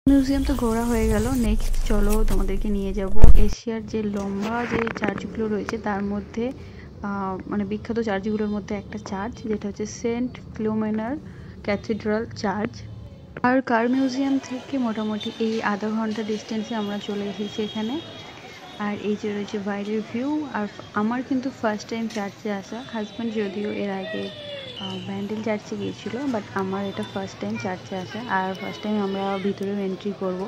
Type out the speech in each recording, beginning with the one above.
Museum তো ঘোরা হয়ে গেল। নেক্সট চলো তোমাদেরকে নিয়ে যাব এশিয়ার যে লম্বা যে চার্চগুলো রয়েছে তার মধ্যে মানে বিখ্যাত চার্চগুলোর মধ্যে একটা চার্চ, যেটা হচ্ছে সেন্ট ফিলোমেনার ক্যাথিড্রাল চার্চ। আর কার মিউজিয়াম থেকে মোটামুটি এই আধা ঘন্টা ডিস্টেন্সে আমরা চলে এসেছি এখানে। আর এই যে রয়েছে বাইরের ভিউ। আর আমার কিন্তু ফার্স্ট টাইম চার্চে আসা। হাজব্যান্ড যদিও এর আগে ব্যান্ডেল চার্চে গিয়েছিল, বাট আমার এটা ফার্স্ট টাইম চার্চে আসা। আর ফার্স্ট টাইম আমরা ভিতরেও এন্ট্রি করব।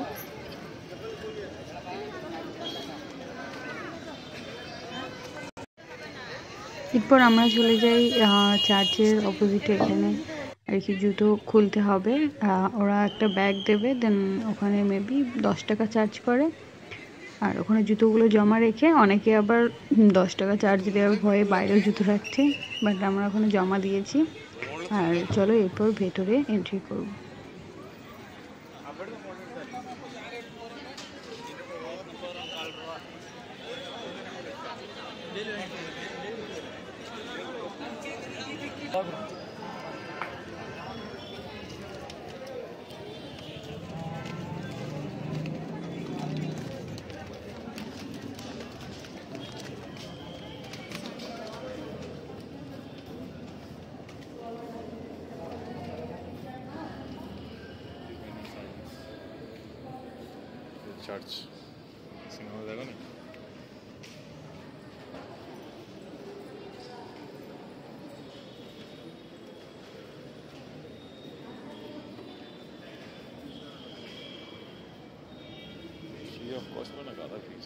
এরপর আমরা চলে যাই চার্চের অপোজিটে, এখানে আর কি জুতো খুলতে হবে। ওরা একটা ব্যাগ দেবে, দেন ওখানে মেবি 10 টাকা চার্জ করে। আর ওখানে জুতোগুলো জমা রেখে অনেকে আবার 10 টাকা চার্জ দেওয়ার ভয়ে বাইরেও জুতো রাখছে, বাট আমরা ওখানে জমা দিয়েছি। আর চলো এরপর ভেতরে এন্ট্রি করব। চার্চ সিনেমা দেখো না? She of course में ना गाता प्लीज।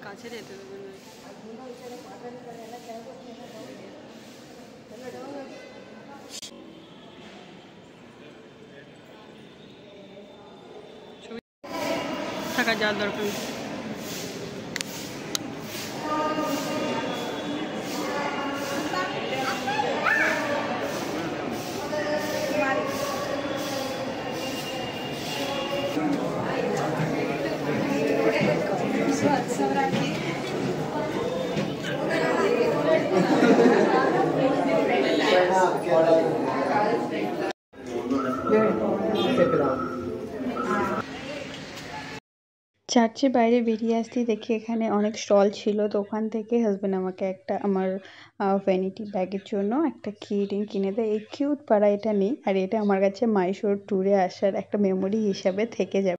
কাছে যেতে দেবে না। থাকা যাওয়ার দরকার নেই। চার্চের বাইরে বেরিয়ে আসতেই দেখি এখানে অনেক স্টল ছিল, তো ওখান থেকে হাজব্যান্ড আমাকে একটা আমার ভ্যানিটি ব্যাগের জন্য একটা কি রিং কিনে দেয়। এই কিউট পাড়া এটা নেই, আর এটা আমার কাছে মাইশোর ট্যুরে আসার একটা মেমোরি হিসাবে থেকে যাবে।